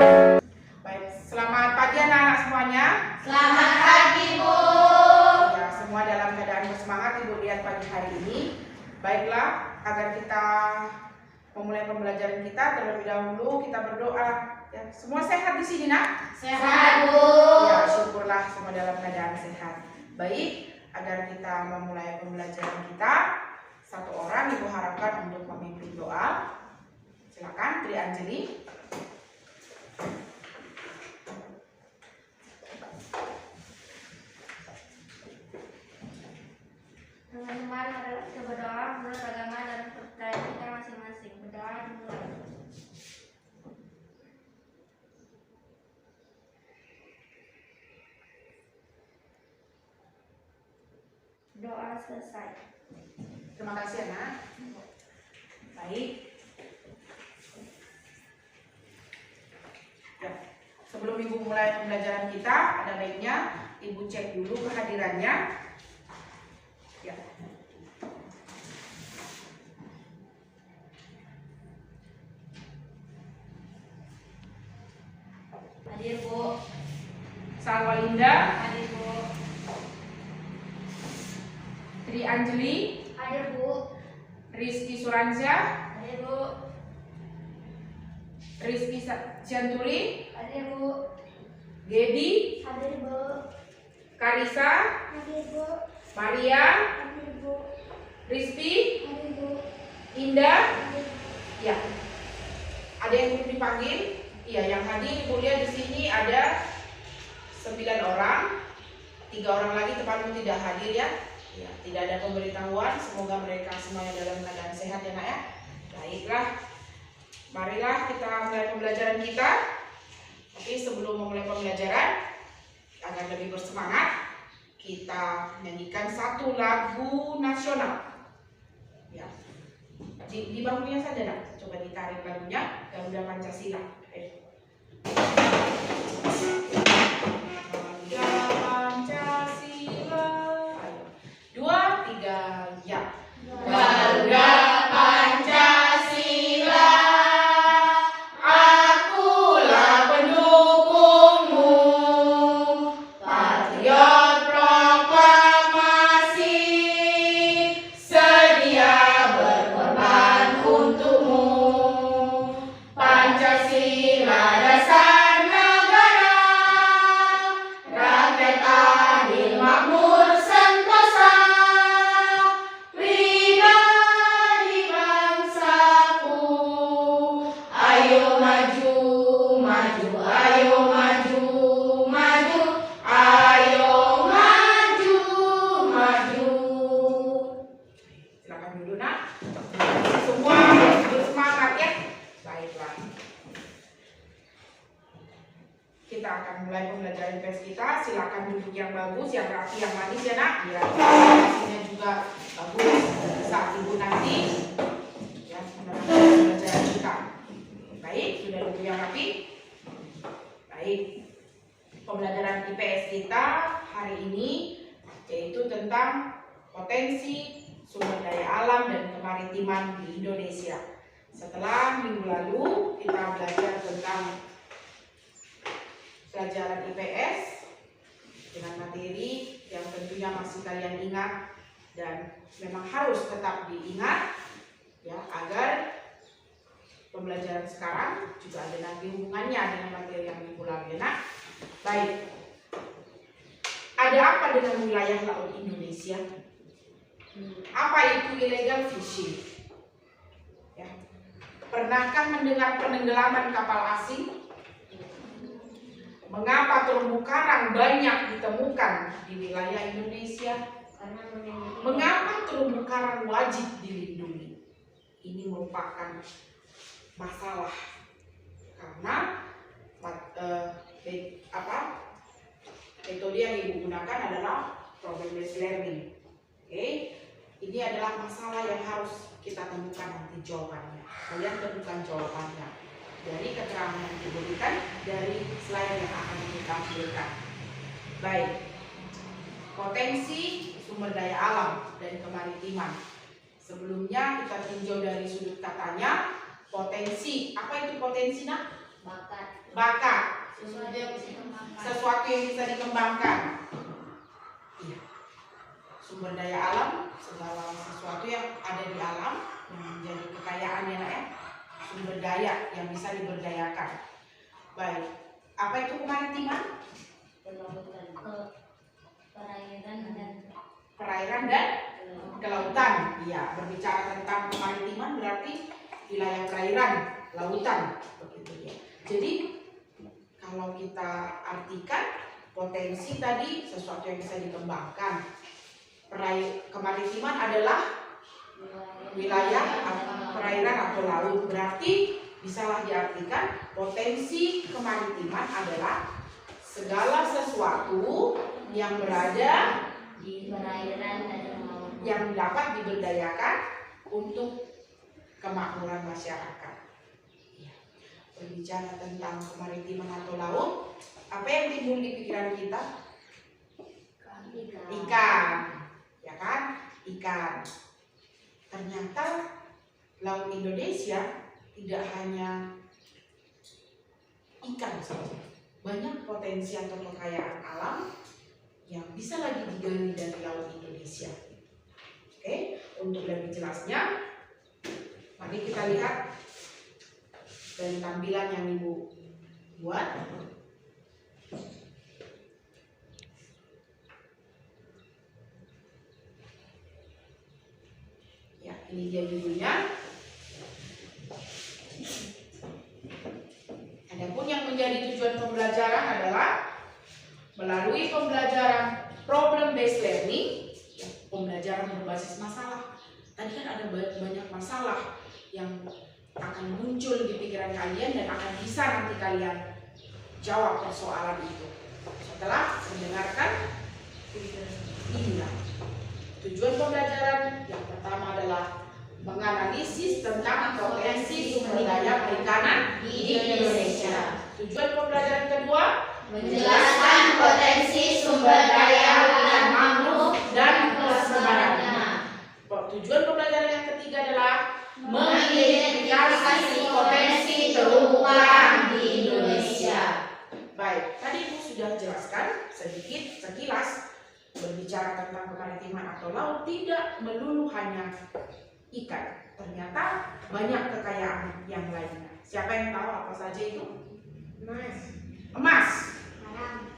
Baik, selamat pagi anak-anak semuanya. Selamat pagi, Bu. Ya, semua dalam keadaan bersemangat Ibu lihat pagi hari ini. Baiklah, agar kita memulai pembelajaran kita, terlebih dahulu kita berdoa. Ya, semua sehat di sini, Nak? Sehat, Bu. Ya, syukurlah semua dalam keadaan sehat. Baik, agar kita memulai pembelajaran kita, satu orang Ibu harapkan untuk memimpin doa. Silakan, Tri Anjeli. Teman-teman, adalah kita berdoa menurut agama dan kepercayaan kita masing-masing. Berdoa dimulai. Doa selesai. Terima kasih, anak. Baik. Ya, sebelum Ibu mulai pembelajaran kita, ada baiknya Ibu cek dulu kehadirannya. Ya. Hadir, Bu. Salwalinda, Hadir, Bu. Tri Anjeli, Hadir, Bu. Rizky Suransyah, Hadir, Bu. Rizky Janturi, Hadir, Bu. Gaby, Hadir, Bu. Karisa, Hadir, Bu. Maria, Hadir, Bu. Rizky, Hadir, Bu. Indah. Hadir. Ya. Ada yang belum dipanggil? Iya, yang hadir Ibu lihat di sini ada 9 orang. 3 orang lagi temanmu tidak hadir ya. Ya, tidak ada pemberitahuan. Semoga mereka semuanya dalam keadaan sehat ya, Nak ya. Baiklah. Marilah kita mulai pembelajaran kita. Tapi sebelum memulai pembelajaran, agar lebih bersemangat, kita nyanyikan satu lagu nasional. Ya. Di bangkunya saja, Nak. Coba ditarik lagunya, Garuda Pancasila. Garuda Pancasila. Ayo. 2, 3, ya. Garuda Pancasila, akulah pendukungmu, patriot proklamasi, sedia berkorban untukmu. Pancasila dasar negara, rakyat adil makmur sentosa, pribadi bangsaku. Ayo maju, maju, ayo maju, maju, ayo maju, maju. Silakan dulu, Nak. Semua bersemangat ya. Baiklah. Kita akan mulai pembelajaran IPS kita. Silakan duduk yang bagus, yang rapi, yang manis ya, Nak. Biar presentasinya juga bagus saat Ibu nanti ya menerangkan pembelajaran kita. Baik, sudah duduk yang rapi. Baik. Pembelajaran IPS kita hari ini yaitu tentang potensi sumber daya alam dan kemaritiman di Indonesia. Setelah minggu lalu kita belajar tentang pelajaran IPS dengan materi yang tentunya masih kalian ingat dan memang harus tetap diingat ya, agar pembelajaran sekarang juga ada nanti hubungannya dengan materi yang minggu lalu ya, Nak. Baik. Ada apa dengan wilayah laut Indonesia? Apa itu illegal fishing? Ya. Pernahkah mendengar penenggelaman kapal asing? Mengapa terumbu karang banyak ditemukan di wilayah Indonesia? Mengapa terumbu karang wajib dilindungi? Ini merupakan masalah karena metode yang Ibu gunakan adalah problem based learning. Oke, ini adalah masalah yang harus kita temukan nanti jawabannya. Kalian temukan jawabannya dari keterangan yang diberikan dari slide yang akan kita tampilkan. Baik, potensi sumber daya alam dan kemaritiman. Sebelumnya kita tinjau dari sudut katanya potensi. Apa itu potensi, Nak? Bakat. bakat, Sesuatu yang bisa dikembangkan. sesuatu yang bisa dikembangkan. Iya. Sumber daya alam, segala sesuatu yang ada di alam yang menjadi kekayaan ya nak ya. Sumber daya yang bisa diberdayakan. Baik. Apa itu kemaritiman? Perairan dan kelautan. Iya, berbicara tentang kemaritiman berarti wilayah perairan, lautan, begitu ya. Jadi kalau kita artikan potensi tadi sesuatu yang bisa dikembangkan. Kemaritiman adalah wilayah perairan atau laut, berarti bisalah diartikan potensi kemaritiman adalah segala sesuatu yang berada Di perairan dan laut. yang dapat diberdayakan untuk kemakmuran masyarakat. Berbicara tentang kemaritiman atau laut, apa yang timbul di pikiran kita? Ikan, ya kan? Ikan. Ternyata laut Indonesia tidak hanya ikan saja, banyak potensi atau kekayaan alam yang bisa lagi digali dari laut Indonesia. Oke, untuk lebih jelasnya, mari kita lihat dari tampilan yang Ibu buat. Ya, ini dia judulnya. Adapun yang menjadi tujuan pembelajaran adalah melalui pembelajaran problem based learning, ya, pembelajaran berbasis masalah. Tadi kan ada banyak masalah yang akan muncul di pikiran kalian dan akan bisa nanti kalian jawab persoalan itu setelah mendengarkan inilah. Tujuan pembelajaran yang pertama adalah menganalisis tentang potensi sumber daya perikanan di Indonesia. Tujuan pembelajaran kedua, Menjelaskan potensi sumber daya hutan mangrove dan persebarannya. Tujuan pembelajaran yang ketiga adalah mengidentifikasi potensi terumbu karang di Indonesia. Baik, tadi Ibu sudah jelaskan sedikit sekilas berbicara tentang kemaritiman atau laut tidak melulu hanya ikan. Ternyata banyak kekayaan yang lainnya. Siapa yang tahu apa saja itu? Emas. Karang.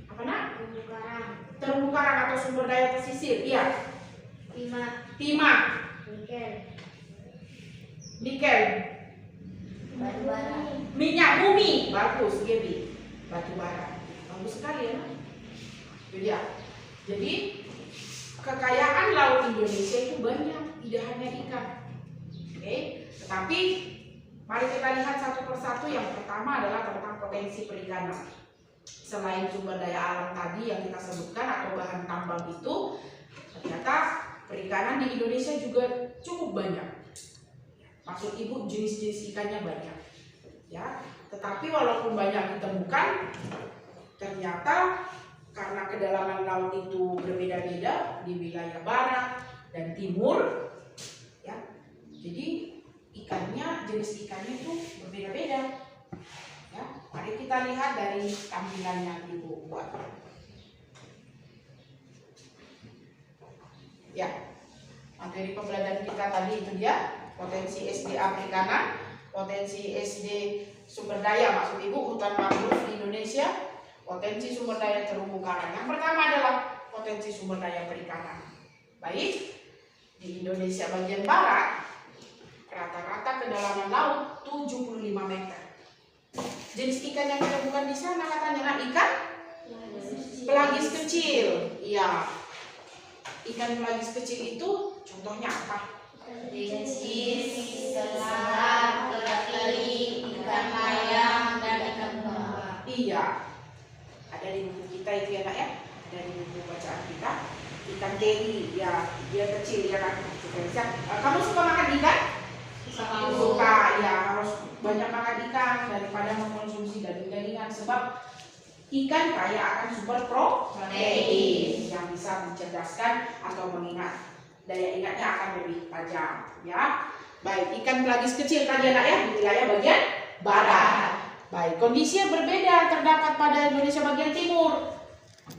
Apa nak? Terumbu karang. Terumbu karang atau sumber daya pesisir. Iya. Timah. Nikel. Batu bara. Minyak bumi. Bagus, Gaby. Batu bara. Bagus sekali ya. Itu dia. Jadi kekayaan laut Indonesia itu banyak, tidak hanya ikan. Oke, tetapi mari kita lihat satu persatu. Yang pertama adalah tentang potensi perikanan. Selain sumber daya alam tadi yang kita sebutkan atau bahan tambang itu, ternyata perikanan di Indonesia juga cukup banyak. Maksud Ibu jenis-jenis ikannya banyak. Ya, tetapi walaupun banyak ditemukan, ternyata karena kedalaman laut itu berbeda-beda di wilayah barat dan timur, ya, jadi ikannya, jenis ikannya itu berbeda-beda. Ya, mari kita lihat dari tampilan yang Ibu buat. Ya, materi pembelajaran kita tadi itu dia potensi SDA perikanan, potensi SD sumber daya, maksud Ibu hutan mangrove di Indonesia, potensi sumber daya terumbu karang. Yang pertama adalah potensi sumber daya perikanan. Baik, di Indonesia bagian barat rata-rata kedalaman laut 75 meter. Jenis ikan yang ditemukan di sana katanya ikan pelagis kecil. Iya. Ikan pelagis kecil itu contohnya apa? Desis, selat, teri, ikan layang, dan ikan bawal. Iya. Ada di buku kita itu ya nak ya. Ada di buku bacaan kita. Ikan teri, ya dia kecil ya kan. Kamu suka makan ikan? Suka, ya harus banyak makan ikan daripada mengkonsumsi daging-dagingan, sebab ikan kaya akan sumber protein yang bisa mencerdaskan atau mengingat, daya ingatnya akan lebih tajam ya. Baik, ikan pelagis kecil tadi anak ya di wilayah bagian barat. Baik, kondisi yang berbeda terdapat pada Indonesia bagian timur.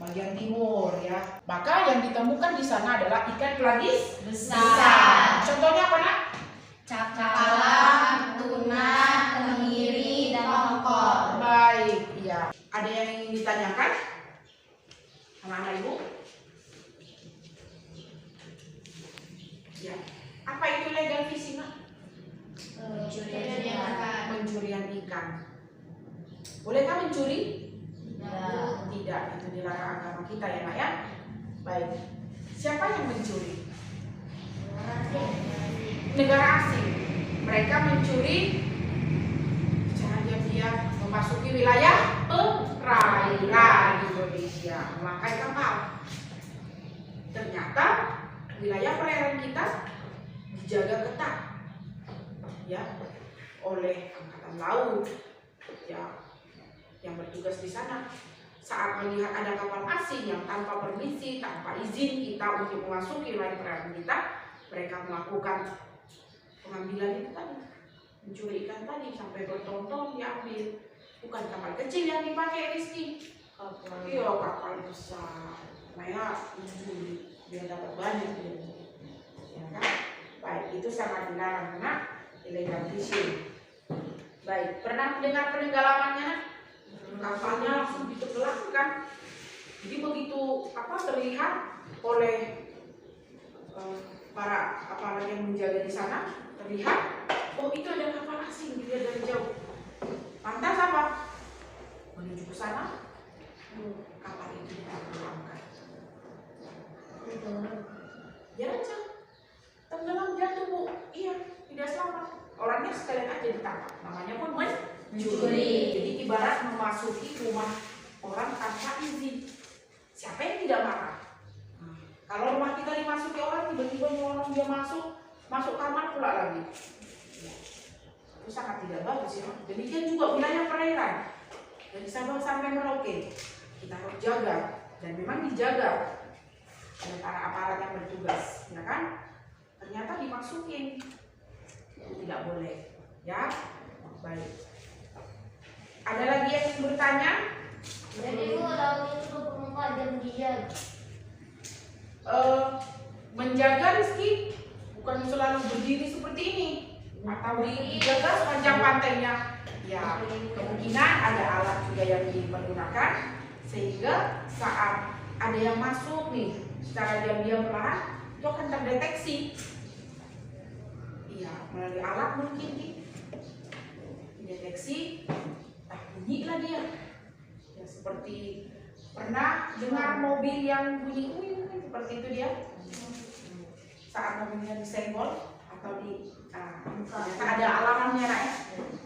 Bagian timur ya. Maka yang ditemukan di sana adalah ikan pelagis besar. Contohnya apa, Nak? Cakalang, tuna, tenggiri, dan tongkol. Baik, ya. Ada yang ingin ditanyakan? Anak-anak Ibu? Ya. Apa itu legal fishing, Nak? Pencurian ikan. Bolehkah mencuri? Tidak, itu dilarang agama kita ya, Nak ya. Baik. Siapa yang mencuri? Negara asing. Mereka mencuri secara diam-diam memasuki wilayah perairan Indonesia, memakai kapal. Ternyata wilayah perairan kita dijaga ketat ya oleh angkatan laut ya yang bertugas di sana. Saat melihat ada kapal asing yang tanpa permisi, tanpa izin kita untuk memasuki wilayah perairan kita, mereka melakukan pengambilan itu tadi, mencuri ikan tadi sampai bertonton diambil. Bukan kapal kecil yang dipakai, Rizky. Iya, kapal besar. Mereka mencuri biar dapat banyak ya kan? Baik, itu sangat dilarang karena illegal fishing. Baik, pernah mendengar penenggelamannya? Kapalnya langsung ditenggelamkan. Jadi begitu terlihat oleh para aparat yang menjaga di sana, terlihat, oh itu ada kapal asing, dilihat dari jauh. Lantas apa? Menuju ke sana, kapal itu ditenggelamkan. Ya aja, tenggelam jatuh Bu. Iya, tidak selamat. Orangnya sekalian aja ditangkap. Namanya pun mencuri. Jadi ibarat memasuki rumah orang tanpa izin. Siapa yang tidak marah? Kalau rumah kita dimasuki orang, tiba-tiba nyolong dia masuk kamar pula lagi. Itu sangat tidak bagus ya. Demikian juga wilayah perairan. Dari Sabang sampai Merauke, kita harus jaga dan memang dijaga oleh para aparat yang bertugas, ya kan? Ternyata dimasukin, itu tidak boleh, ya. Baik. Ada lagi yang ingin bertanya? Jadi laut itu 24 jam dijaga. Menjaga Rizky bukan selalu berdiri seperti ini atau dijaga sepanjang pantainya. Ya, kemungkinan ada alat juga yang dipergunakan sehingga saat ada yang masuk nih secara diam-diam perlahan itu akan terdeteksi. Iya, melalui alat mungkin dideteksi, bunyilah dia. Ya, seperti pernah dengar mobil yang bunyi seperti itu dia. Saat mobilnya disenggol atau ternyata ada alamannya, Nak ya.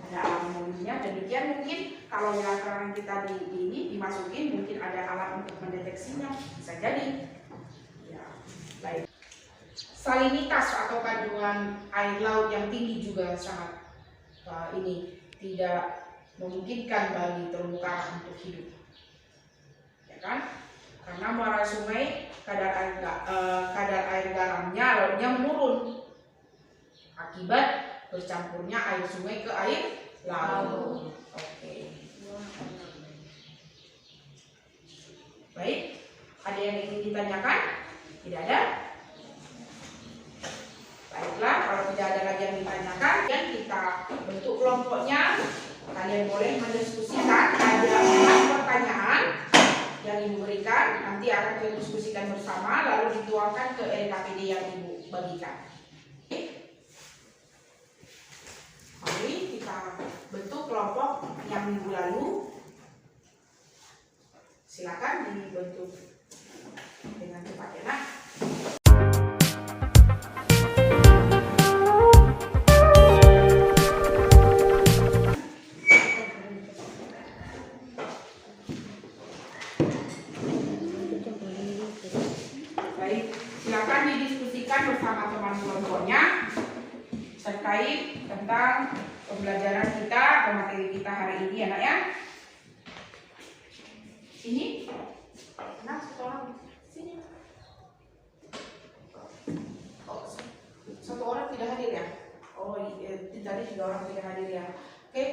Ada alamat mobilnya. Demikian mungkin kalau yang sekarang kita dimasukin mungkin ada alat untuk mendeteksinya, bisa jadi. Ya, baik. Salinitas atau kandungan air laut yang tinggi juga sangat ini tidak memungkinkan bagi terumbu karang untuk hidup, ya kan? Karena muara sungai kadar air garamnya lautnya menurun akibat bercampurnya air sungai ke air laut. Oke. Baik, ada yang ingin ditanyakan? Tidak ada? Baiklah, kalau tidak ada lagi yang ditanyakan, dan kita bentuk kelompoknya. Kalian boleh mendiskusikan. Ada 4 pertanyaan yang Ibu berikan, nanti akan kita diskusikan bersama, lalu dituangkan ke LKPD yang Ibu bagikan. Mari kita bentuk kelompok yang minggu lalu. Silakan dibentuk dengan cepat ya, Nak. Baik, silakan didiskusikan bersama teman kelompoknya terkait tentang pembelajaran kita atau materi kita hari ini ya, Nak ya. Ini, nah satu orang sini. Oh, satu orang tidak hadir ya? Oh, tadi 3 orang tidak hadir ya. Oke.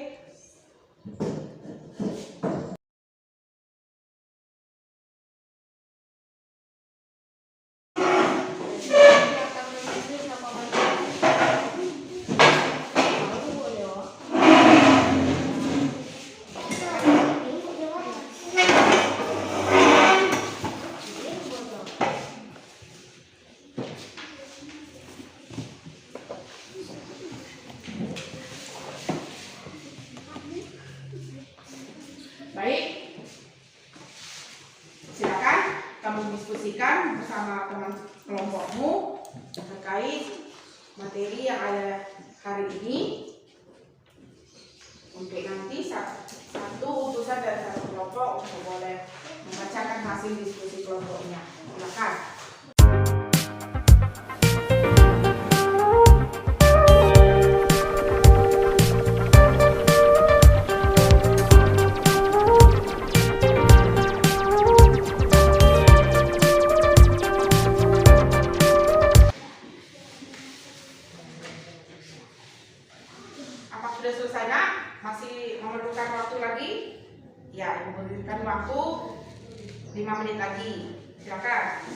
teman kelompokmu terkait materi yang ada hari ini. Untuk nanti satu utusan dari satu kelompok untuk boleh membacakan hasil diskusi kelompoknya. Silakan. Sudah selesai nak? Masih memerlukan waktu lagi? Ya, ibu berikan waktu 5 menit lagi. Silakan.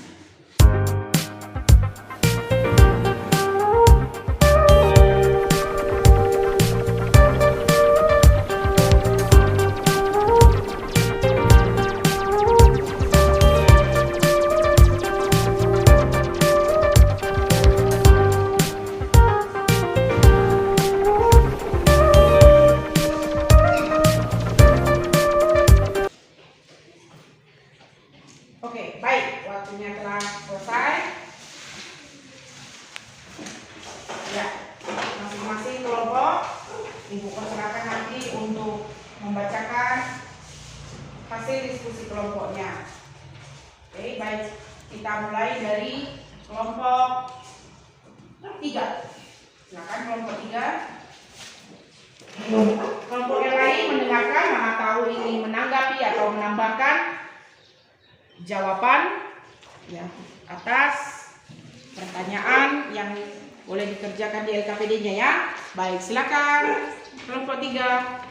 Oke, baik, waktunya telah selesai. Ya, masing-masing kelompok ibu persilakan nanti untuk membacakan hasil diskusi kelompoknya. Oke, baik, kita mulai dari kelompok 3. Silakan kelompok 3. Kelompok yang lain mendengarkan, mana tahu ingin menanggapi atau menambahkan jawaban ya atas pertanyaan yang boleh dikerjakan di LKPD-nya ya. Baik, silakan kelompok 3.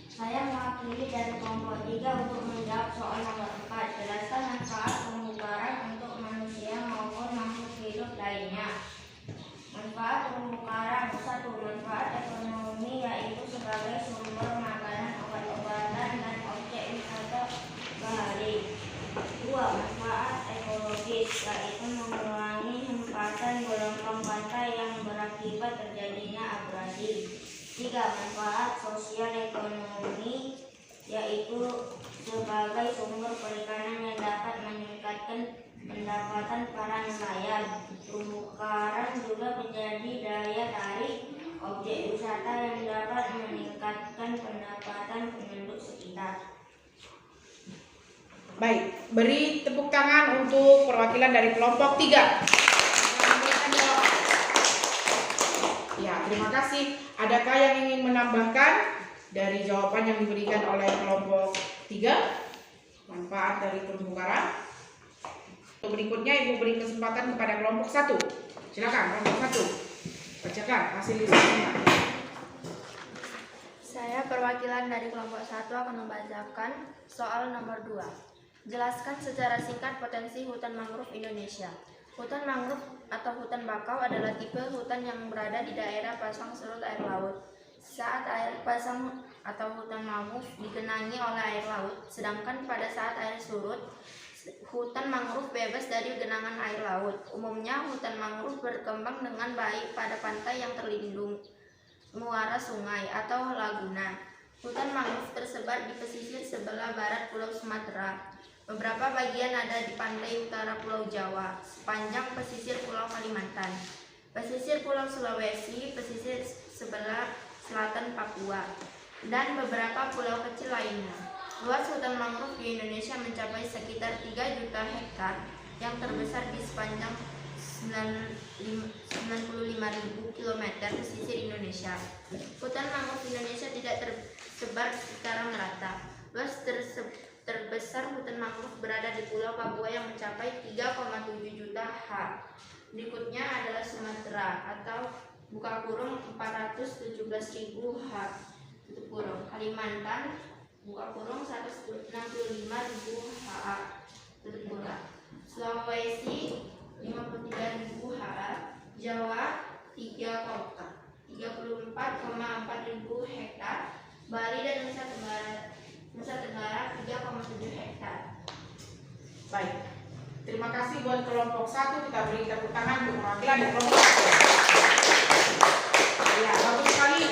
Saya mewakili dari kelompok 3 untuk menjawab soal nomor 4. Jelaskan manfaat terumbu karang untuk manusia maupun makhluk hidup lainnya. Manfaat terumbu karang: 1. Manfaat ekonomi, yaitu sebagai sumber makanan, obat-obatan, dan objek wisata bahari. 2. Manfaat ekologis, yaitu mengurangi hempatan gelombang pantai yang berakibat terjadinya abrasi. 3. Manfaat sosial ekonomi, yaitu sebagai sumber perikanan yang dapat meningkatkan pendapatan para nelayan. Terumbu karang juga menjadi daya tarik objek wisata yang dapat meningkatkan pendapatan penduduk sekitar. Baik, beri tepuk tangan untuk perwakilan dari kelompok 3. Ya, terima kasih. Adakah yang ingin menambahkan dari jawaban yang diberikan oleh kelompok 3? Manfaat dari terumbu karang. Untuk berikutnya ibu beri kesempatan kepada kelompok 1. Silakan kelompok 1. Bacakan hasil diskusinya. Saya perwakilan dari kelompok 1 akan membacakan soal nomor 2. Jelaskan secara singkat potensi hutan mangrove Indonesia. Hutan mangrove atau hutan bakau adalah tipe hutan yang berada di daerah pasang surut air laut. Saat air pasang atau hutan mangrove digenangi oleh air laut, sedangkan pada saat air surut, hutan mangrove bebas dari genangan air laut. Umumnya hutan mangrove berkembang dengan baik pada pantai yang terlindung, muara sungai atau laguna. Hutan mangrove tersebar di pesisir sebelah barat Pulau Sumatera. Beberapa bagian ada di pantai utara Pulau Jawa, sepanjang pesisir Pulau Kalimantan, pesisir Pulau Sulawesi, pesisir sebelah selatan Papua, dan beberapa pulau kecil lainnya. Luas hutan mangrove di Indonesia mencapai sekitar 3 juta hektar, yang terbesar di sepanjang 95.000 km pesisir Indonesia. Hutan mangrove Indonesia tidak tersebar secara merata. Luas terbesar hutan mangrove berada di Pulau Papua yang mencapai 3,7 juta ha. Berikutnya adalah Sumatera atau buka kurung 417.000 ha. Tutup kurung. Kalimantan buka kurung 165.000 ha. Tutup kurung. Sulawesi 53.000 ha. Jawa 34,4.000 hektar. Bali dan Nusa Tenggara 3,7 hektar. Baik, terima kasih buat kelompok 1. Kita beri tepuk tangan untuk perwakilan dari kelompok 1. Ya, bagus sekali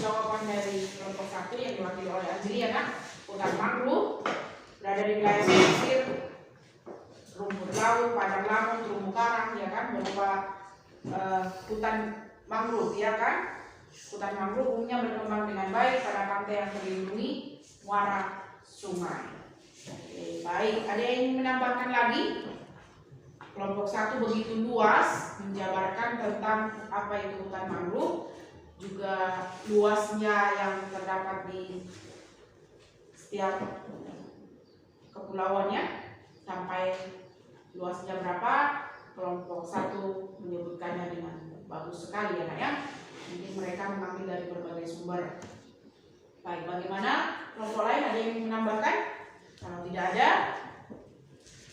jawaban dari kelompok 1 yang diwakili oleh Ajriana. Hutan mangrove berada di wilayah pesisir rumput laut laut, padang lamun, terumbu karang, ya kan, berupa hutan mangrove, ya kan. Hutan mangrove umumnya berkembang dengan baik pada pantai yang terlindungi muara sungai. Oke, baik, ada yang ingin menambahkan lagi? Kelompok 1 begitu luas menjabarkan tentang apa itu hutan mangrove, juga luasnya yang terdapat di setiap kepulauannya sampai luasnya berapa. Kelompok 1 menyebutkannya dengan bagus sekali, ya, ya. Mungkin mereka mengambil dari berbagai sumber. Baik, bagaimana kelompok lain, ada yang ingin menambahkan? Kalau tidak ada,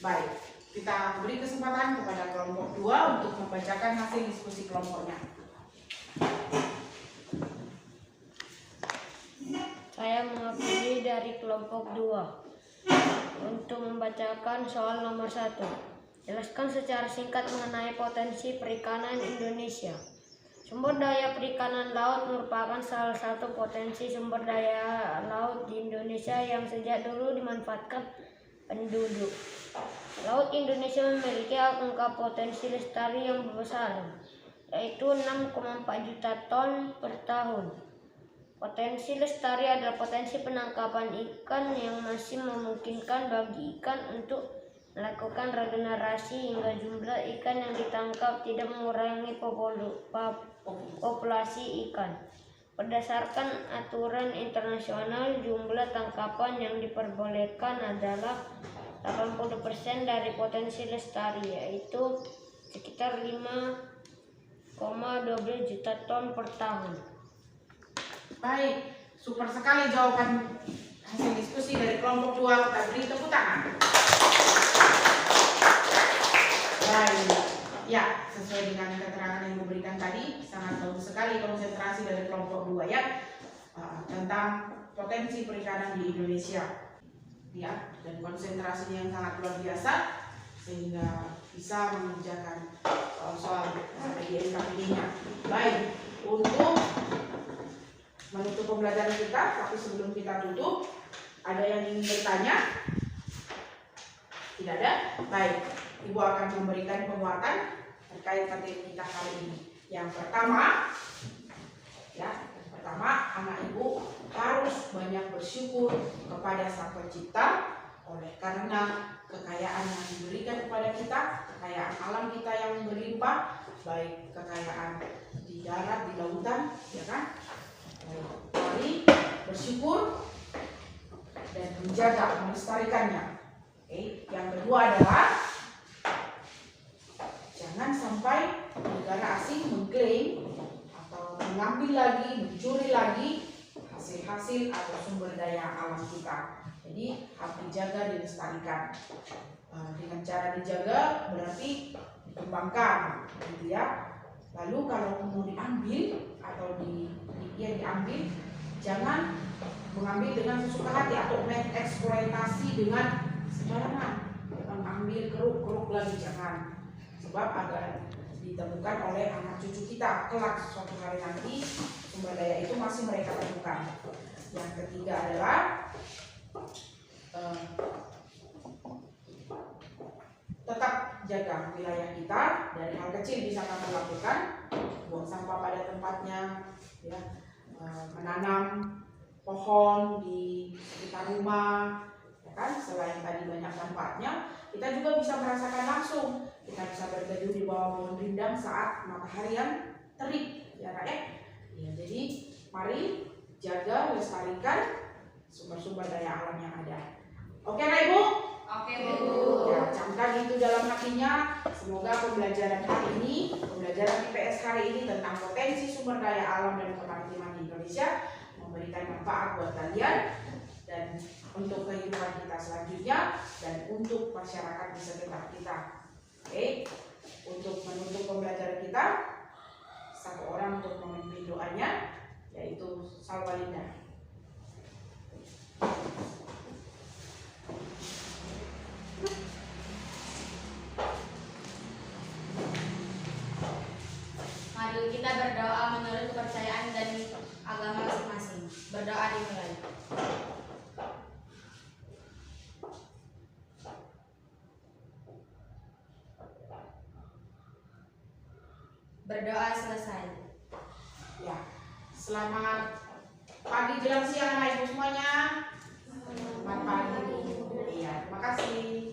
baik, kita beri kesempatan kepada kelompok 2 untuk membacakan hasil diskusi kelompoknya. Saya mewakili dari kelompok 2 untuk membacakan soal nomor 1. Jelaskan secara singkat mengenai potensi perikanan Indonesia. Sumber daya perikanan laut merupakan salah satu potensi sumber daya laut di Indonesia yang sejak dulu dimanfaatkan penduduk. Laut Indonesia memiliki angka potensi lestari yang besar, yaitu 6,4 juta ton per tahun. Potensi lestari adalah potensi penangkapan ikan yang masih memungkinkan bagi ikan untuk melakukan regenerasi hingga jumlah ikan yang ditangkap tidak mengurangi populasi ikan. Berdasarkan aturan internasional, jumlah tangkapan yang diperbolehkan adalah 80% dari potensi lestari, yaitu sekitar 5,12 juta ton per tahun. Baik, super sekali jawaban hasil diskusi dari kelompok 2. Kita beri tepuk tangan. Baik, ya, sesuai dengan keterangan yang diberikan tadi, sangat bagus sekali konsentrasi dari kelompok 2, ya, tentang potensi perikanan di Indonesia, ya, dan konsentrasinya yang sangat luar biasa sehingga bisa mengerjakan soal di NKPD-nya. Baik, untuk menutup pembelajaran kita, tapi sebelum kita tutup, ada yang ingin bertanya? Tidak ada? Baik, Ibu akan memberikan penguatan terkait materi kita kali ini. Yang pertama, anak Ibu harus banyak bersyukur kepada Sang Pencipta oleh karena kekayaan yang diberikan kepada kita, kekayaan alam kita yang berlimpah, baik kekayaan di darat, di lautan, ya kan? Mari bersyukur dan menjaga, melestarikannya. Oke. Yang kedua adalah jangan sampai negara asing mengklaim atau mengambil lagi, mencuri lagi hasil-hasil atau sumber daya alam kita. Jadi harus dijaga, dilestarikan. Dengan cara dijaga berarti dikembangkan, gitu ya. Lalu kalau mau diambil atau diambil, jangan mengambil dengan sesuka hati atau mengeksploitasi dengan sembarangan, mengambil keruk-keruk lagi, jangan. Sebab agar ditemukan oleh anak cucu kita kelak suatu hari nanti sumber daya itu masih mereka temukan. Yang ketiga adalah tetap jaga wilayah kita. Dari hal kecil bisa kami lakukan, buang sampah pada tempatnya, ya, menanam pohon di sekitar rumah, ya kan. Selain tadi banyak manfaatnya, kita juga bisa merasakan langsung. Kita bisa berteduh di bawah pohon rindang saat matahari yang terik, ya rakyat. Ya, jadi mari jaga, lestarikan sumber-sumber daya alam yang ada. Oke, Ibu? Oke, Bu. Ya, camkan itu dalam hatinya. Semoga pembelajaran hari ini, pembelajaran IPS hari ini tentang potensi sumber daya alam dan kemaritiman di Indonesia memberikan manfaat buat kalian dan untuk kehidupan kita selanjutnya dan untuk masyarakat di sekitar kita. Oke, untuk menutup pembelajaran kita, satu orang untuk memimpin doanya, yaitu Salwalinda. Mari kita berdoa menurut kepercayaan dan agama masing-masing. Berdoa dimulai. Berdoa selesai. Ya, selamat pagi jelang siang Ibu semuanya. Selamat pagi. Iya, terima kasih.